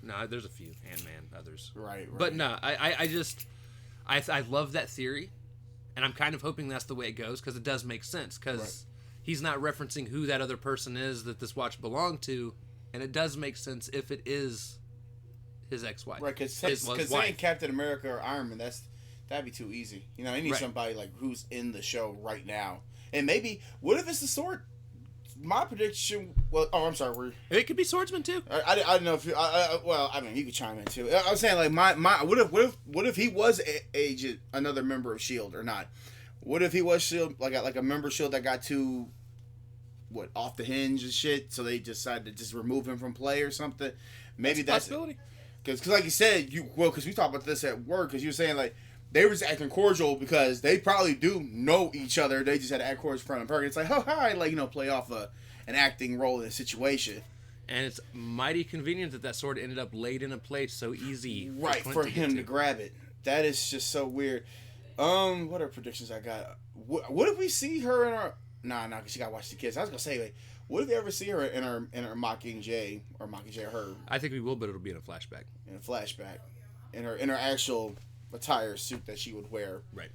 No, there's a few. Ant-Man, others. Right. But no, I love that theory. And I'm kind of hoping that's the way it goes. Because it does make sense. Because he's not referencing who that other person is that this watch belonged to. And it does make sense if it is his ex-wife. Right, because saying Captain America or Iron Man, that'd be too easy. You know, I need somebody like who's in the show right now. And maybe, what if it's the sword? My prediction... Well, I'm sorry. It could be Swordsman, too. I don't know if you... well, I mean, you could chime in, too. I was saying, like, what if he was agent, another member of S.H.I.E.L.D. or not? What if he was S.H.I.E.L.D., like a member of S.H.I.E.L.D. that got too... off the hinge and shit, so they decided to just remove him from play or something? Maybe that's... a possibility. Because like you said, because we talked about this at work, because you were saying, like, they were just acting cordial because they probably do know each other. They just had to act cordial in front of her. It's like, oh, hi, like, play off an acting role in a situation. And it's mighty convenient that sword ended up laid in a place so easy. Right, for him to grab it. That is just so weird. What are predictions I got? What if we see her in our... Nah, because she got to watch the kids. I was going to say, like, what if we ever see her in her Mockingjay, or Mockingjay, her... I think we will, but it'll be in a flashback. In a flashback. In her actual... attire suit that she would wear, right?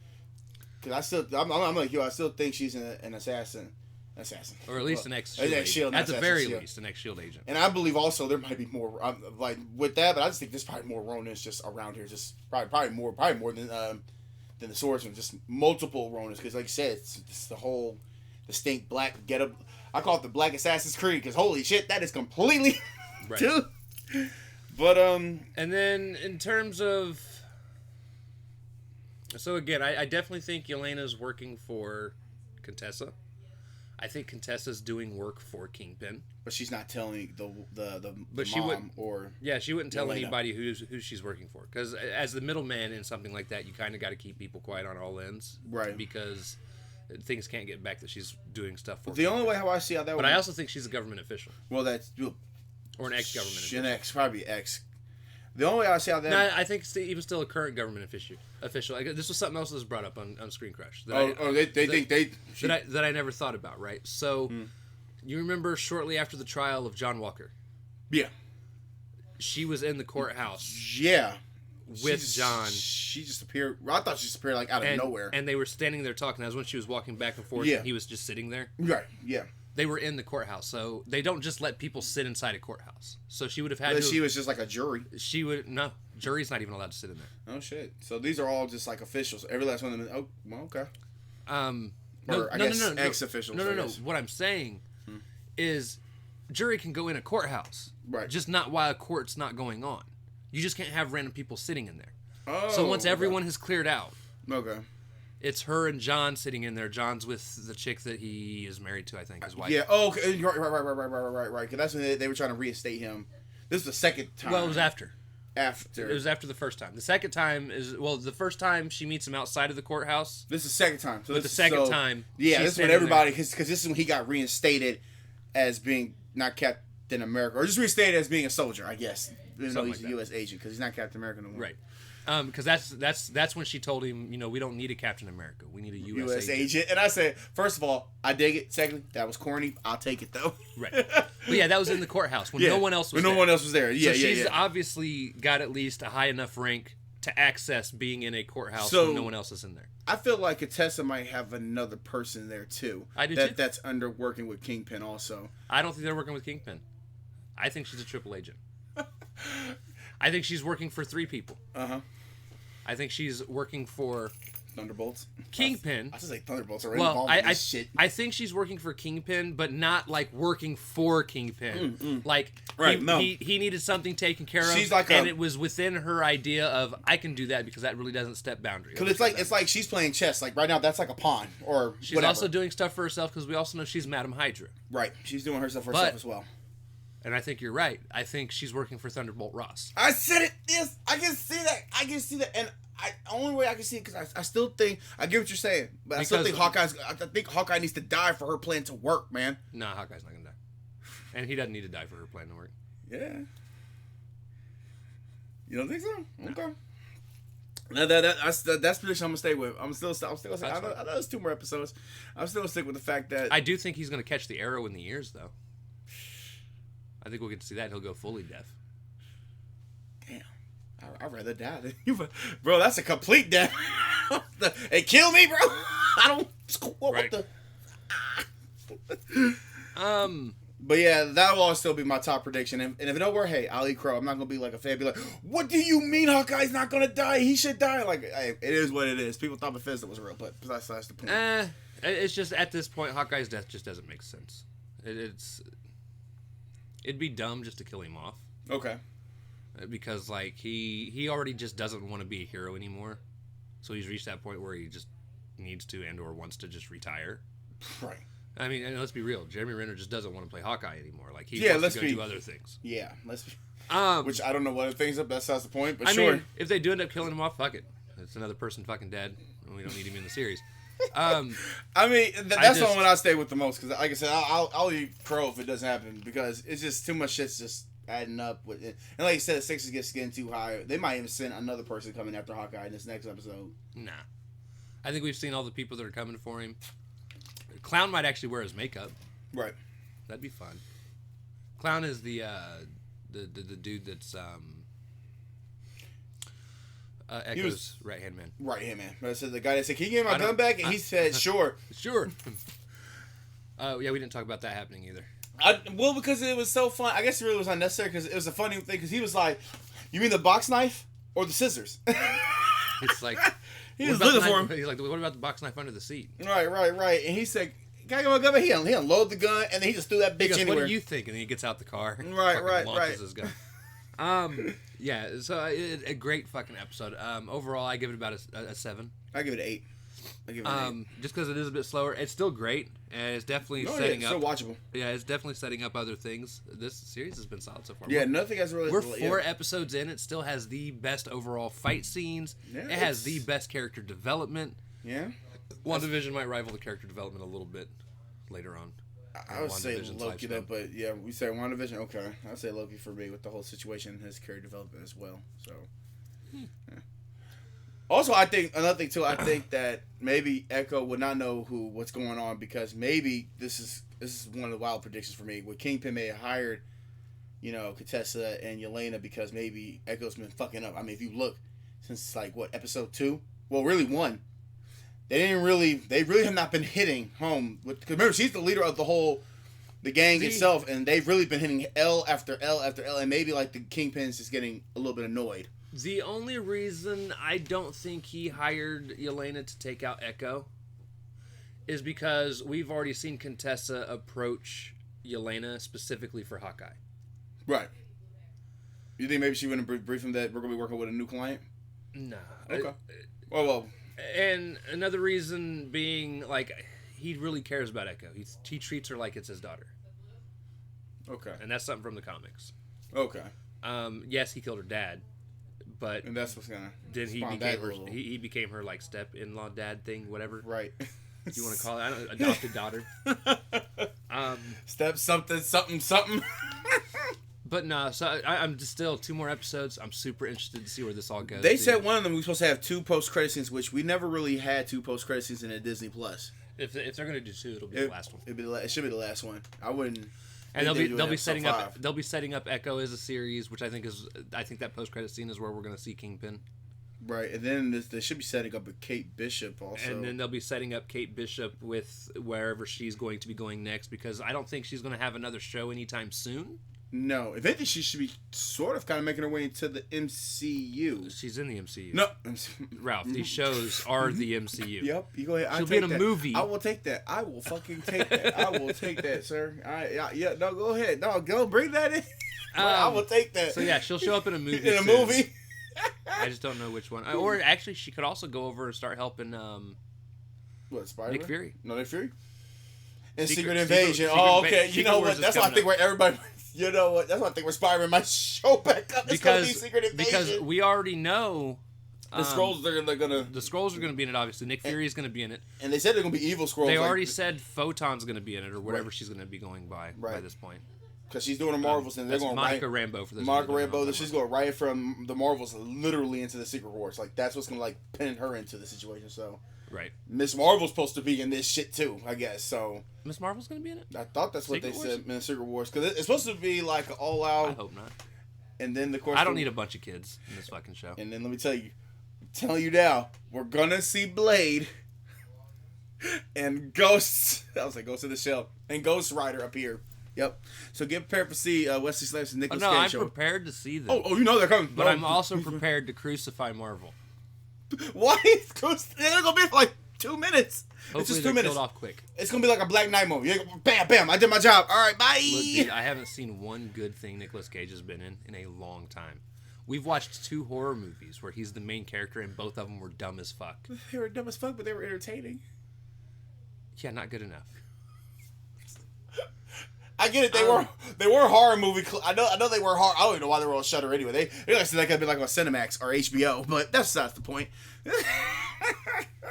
Because I'm like you. I still think she's an assassin. assassin, or at least an ex-Shield agent. At the assassin, very yeah. least, an ex-Shield agent. And I believe also there might be more like with that, but I just think there's probably more Ronins just around here, just probably more than the Swordsman, just multiple Ronins, because like you said, it's the whole distinct black getup. I call it the Black Assassin's Creed, because holy shit, that is completely Right. too. But and then in terms of, so again, I definitely think Yelena's working for Contessa. I think Contessa's doing work for Kingpin. But she's not telling the But she mom wouldn't, or... Yeah, she wouldn't tell Yelena. anybody who she's working for. Because as the middleman in something like that, you kind of got to keep people quiet on all ends. Right. Because things can't get back that she's doing stuff for The only way how I see how that But I also think she's a government official. Well, that's... Or an ex-government official. An ex, probably ex. The only way I see how that... No, I think even still a current government official. This was something else that was brought up on Screen Crush. That I never thought about, right? So, you remember shortly after the trial of John Walker? Yeah. She was in the courthouse. Yeah. With John. She just appeared... I thought she just appeared like out of nowhere. And they were standing there talking. That was when she was walking back and forth. Yeah. And he was just sitting there. Right, yeah. They were in the courthouse, so they don't just let people sit inside a courthouse. So she would have had She was just like a jury. No, jury's not even allowed to sit in there. Oh shit! So these are all just like officials. Every last one of them. Oh, well, okay. No, ex-officials. No. What I'm saying is, jury can go in a courthouse, right? Just not while a court's not going on. You just can't have random people sitting in there. Oh. So once everyone has cleared out, okay. It's her and John sitting in there. John's with the chick that he is married to, I think, his wife. Yeah. Oh, okay. Right. Because that's when they were trying to reinstate him. This is the second time. Well, it was after. It was after the first time. The second time is the first time she meets him outside of the courthouse. This is the second time. So the second time. Yeah, this is when everybody because this is when he got reinstated as being not Captain America or just reinstated as being a soldier, I guess. Even though he's a U.S. agent because he's not Captain America no more. Right. Because that's when she told him, we don't need a Captain America. We need a U.S. agent. And I said, first of all, I dig it. Secondly, that was corny. I'll take it though. Right. But yeah, that was in the courthouse when no one else was there. When no one else was there. Yeah, so she's obviously got at least a high enough rank to access being in a courthouse when no one else is in there. I feel like Contessa might have another person there too. I do too. That's under working with Kingpin also. I don't think they're working with Kingpin. I think she's a triple agent. I think she's working for 3 people. Uh-huh. I think she's working for Thunderbolts. Kingpin. I was just like Thunderbolts already. Well, I think she's working for Kingpin, but not like working for Kingpin. Like he needed something taken care of, and it was within her idea of I can do that because that really doesn't step boundaries. Because it's like she's playing chess. Like right now, that's like a pawn or she's whatever. also doing stuff for herself because we also know she's Madam Hydra. Right, she's doing her stuff for herself as well. And I think you're right. I think she's working for Thunderbolt Ross. I said it. Yes, I can see that. And only way I can see it because I still think I get what you're saying, but I still think Hawkeye needs to die for her plan to work, man. No, Hawkeye's not gonna die, and he doesn't need to die for her plan to work. Yeah. You don't think so? No. Okay. That's the prediction I'm gonna stay with. I'm still gonna say. I know there's 2 more episodes. I'm still gonna stick with the fact that I do think he's gonna catch the arrow in the ears, though. I think we'll get to see that. He'll go fully deaf. Damn. I'd rather die than you. Bro, that's a complete death. Hey, kill me, bro. I don't... What the... But yeah, that will still be my top prediction. And if it don't work, hey, I'll eat crow. I'm not going to be like a fan. Be like, what do you mean Hawkeye's not going to die? He should die. Like, hey, it is what it is. People thought Bethesda was real, but that's the point. It's just, at this point, Hawkeye's death just doesn't make sense. It'd be dumb just to kill him off. Okay. Because, like, he already just doesn't want to be a hero anymore. So he's reached that point where he just needs to and or wants to just retire. Right. I mean, and let's be real. Jeremy Renner just doesn't want to play Hawkeye anymore. Like, he wants to go do other things. Yeah, let's be... which I don't know what things up. That's the point, but I sure. mean, if they do end up killing him off, fuck it. It's another person fucking dead. And we don't need him in the series. I mean, that's the one I stay with the most. Because, like I said, I'll eat crow if it doesn't happen. Because it's just too much shit's just adding up with it. And like you said, the stakes gets getting too high. They might even send another person coming after Hawkeye in this next episode. Nah. I think we've seen all the people that are coming for him. Clown might actually wear his makeup. Right. That'd be fun. Clown is the dude that's Echo's right-hand man. Right-hand man. But I said the guy that said, can you give me my gun back? And he said, sure. Sure. Oh, yeah, we didn't talk about that happening either. Well, because it was so fun. I guess it really was unnecessary because it was a funny thing because he was like, "You mean the box knife or the scissors?" It's like he was looking for him. He's like, "What about the box knife under the seat?" Right. And he said, "Can I get my gun?" But he unloaded the gun and then he just threw that bitch goes, anywhere. What do you think? And then he gets out the car. Right. Launches his gun. Yeah. So a great fucking episode. Overall, I give it about a 7. I give it an 8. Just because it is a bit slower, it's still great, and it's definitely setting up. Still watchable. Yeah, it's definitely setting up other things. This series has been solid so far. Yeah, nothing has really. We're 4 episodes in. It still has the best overall fight scenes. Yeah, it has the best character development. Yeah. WandaVision might rival the character development a little bit later on. I would say Loki though, but yeah, we say WandaVision. Okay, I'd say Loki for me with the whole situation and his character development as well. So. Yeah. Also, I think another thing too. I think that maybe Echo would not know what's going on because maybe this is one of the wild predictions for me. Where Kingpin may have hired, Contessa and Yelena because maybe Echo's been fucking up. I mean, if you look since like episode 2, well, really 1, they really have not been hitting home with. Because remember, she's the leader of the gang itself, and they've really been hitting L after L after L, and maybe like the Kingpin's just getting a little bit annoyed. The only reason I don't think he hired Yelena to take out Echo is because we've already seen Contessa approach Yelena specifically for Hawkeye. Right. You think maybe she wouldn't brief him that we're going to be working with a new client? No. Okay. Well. And another reason being, like, he really cares about Echo. He treats her like it's his daughter. Okay. And that's something from the comics. Okay. Yes, he killed her dad. But and that's what's gonna. Then he became her like step-in-law dad thing, whatever. Right. You want to call it? I don't know, adopted daughter. Step something. But no, so I'm just still 2 more episodes. I'm super interested to see where this all goes. They said one of them we were supposed to have 2 post-credit scenes, which we never really had 2 post-credit scenes in a Disney Plus. If they're gonna do 2, it'll be the last one. It should be the last one. I wouldn't. And they'll be setting up Echo as a series, which I think that post credit scene is where we're going to see Kingpin. Right, and then they should be setting up a Kate Bishop also. And then they'll be setting up Kate Bishop with wherever she's going to be going next, because I don't think she's going to have another show anytime soon. No, if anything, she should be sort of kind of making her way into the MCU. She's in the MCU. No, Ralph, these shows are the MCU. Yep, you go ahead. She'll be in a movie. I will take that. I will fucking take that. I will take that, sir. No, go ahead. No, go bring that in. I will take that. So yeah, she'll show up in a movie. In a movie. I just don't know which one. Or actually, she could also go over and start helping. What, Spider-Man? Nick Fury. No, Nick Fury. And Secret Invasion. Okay. You know what? That's why I think where everybody. You know what? That's why I think we're Spider-Man might show back up. It's gonna be Secret Invasion. Because we already know the Skrulls they're gonna. The Skrulls are gonna be in it. Obviously, Nick Fury is gonna be in it. And they said they're gonna be evil Skrulls. They already said Photon's gonna be in it, or whatever she's gonna be going by this point. Because she's doing the Marvels, and they're going Monica Rambeau for this. Monica Rambeau. She's going right from the Marvels literally into the Secret Wars. Like that's what's gonna pin her into the situation. So. Right. Miss Marvel's supposed to be in this shit too, I guess. So Miss Marvel's gonna be in it. I thought that's what they said in Secret Wars because it's supposed to be like an all out. I hope not. And then of course I don't need a bunch of kids in this fucking show. And then let me tell you, I'm telling you now, we're gonna see Blade and Ghosts. I was like Ghost in the Shell and Ghost Rider up here. Yep. So get prepared to see Wesley Snipes and Nicolas Cage show. I'm prepared to see them. Oh, you know they're coming. But I'm also prepared to crucify Marvel. Why? They're gonna be for like 2 minutes. Hopefully it's just 2 minutes. Killed off quick. It's gonna be like a Black Knight movie. You're gonna, bam, bam. I did my job. All right, bye. Look, dude, I haven't seen one good thing Nicolas Cage has been in a long time. We've watched 2 horror movies where he's the main character, and both of them were dumb as fuck. They were dumb as fuck, but they were entertaining. Yeah, not good enough. I get it. They were horror movie. I know they were horror. I don't even know why they were on Shudder anyway. They like that could be like on Cinemax or HBO, but that's not the point.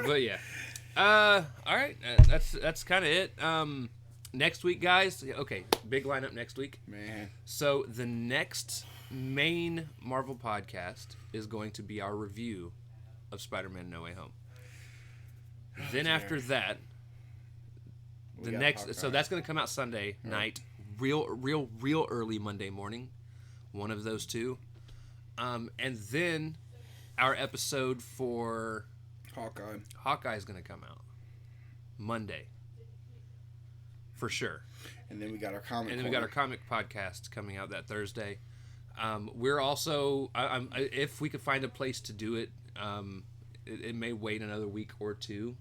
But yeah, all right. That's kind of it. Next week, guys. Okay, big lineup next week. Man. So the next main Marvel podcast is going to be our review of Spider-Man: No Way Home. Then after that. The next, Hawkeye. So that's going to come out Sunday night, real early Monday morning, one of those 2, and then our episode for Hawkeye going to come out Monday. For sure. And then we got our comic. And then we got our comic podcast coming out that Thursday. We're also, if we could find a place to do it, it may wait another week or two.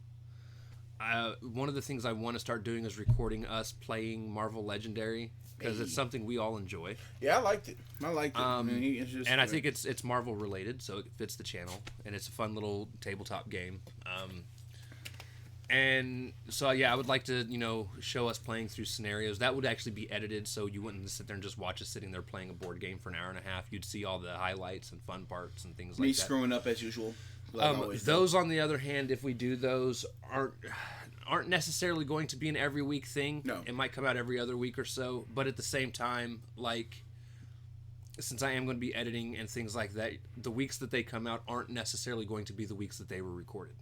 One of the things I want to start doing is recording us playing Marvel Legendary, because it's something we all enjoy. Yeah, I liked it. And I think it's Marvel related, so it fits the channel, and it's a fun little tabletop game. And so, yeah, I would like to, show us playing through scenarios. That would actually be edited, so you wouldn't sit there and just watch us sitting there playing a board game for an hour and a half. You'd see all the highlights and fun parts and things like that. Me screwing up as usual. Those, on the other hand, if we do those, aren't necessarily going to be an every week thing. No. It might come out every other week or so. But at the same time, since I am going to be editing and things like that, the weeks that they come out aren't necessarily going to be the weeks that they were recorded.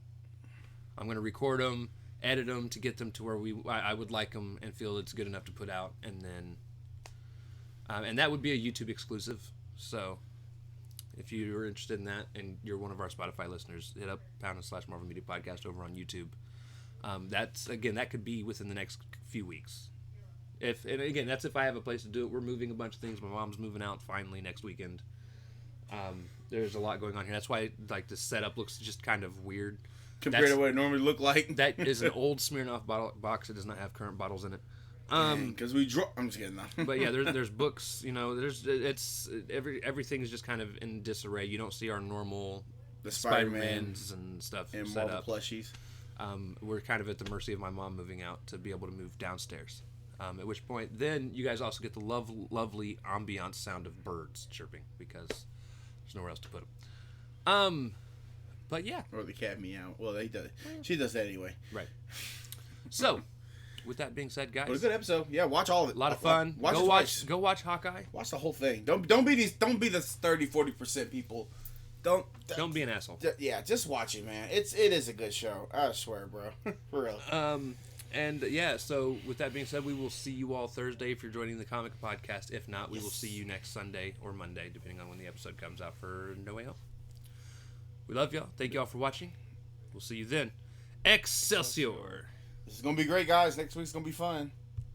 I'm going to record them, edit them to get them to where I would like them and feel it's good enough to put out, and then and that would be a YouTube exclusive. So if you're interested in that and you're one of our Spotify listeners, hit up /Marvel Media Podcast over on YouTube. That could be within the next few weeks. That's if I have a place to do it. We're moving a bunch of things. My mom's moving out finally next weekend. There's a lot going on here. That's why the setup looks just kind of weird compared to what it normally looked like. That is an old Smirnoff box. It does not have current bottles in it. Because I'm just kidding. But yeah, there's books. Everything is just kind of in disarray. You don't see our normal Spider-Mans and stuff and set Marvel up. Plushies. We're kind of at the mercy of my mom moving out to be able to move downstairs. At which point, then you guys also get the lovely ambiance sound of birds chirping, because there's nowhere else to put them. But yeah. Or the cat meow. Well, they does. She does that anyway. Right. So, with that being said, guys, it was a good episode. Yeah, watch all of it. A lot of fun. Go watch Hawkeye. Watch the whole thing. Don't be the 30-40% people. Don't be an asshole. Yeah, just watch it, man. It is a good show. I swear, bro. For real. And yeah, so with that being said, we will see you all Thursday if you're joining the comic podcast. If not, we will see you next Sunday or Monday, depending on when the episode comes out for No Way Home. We love y'all. Thank y'all for watching. We'll see you then. Excelsior! This is going to be great, guys. Next week's going to be fun.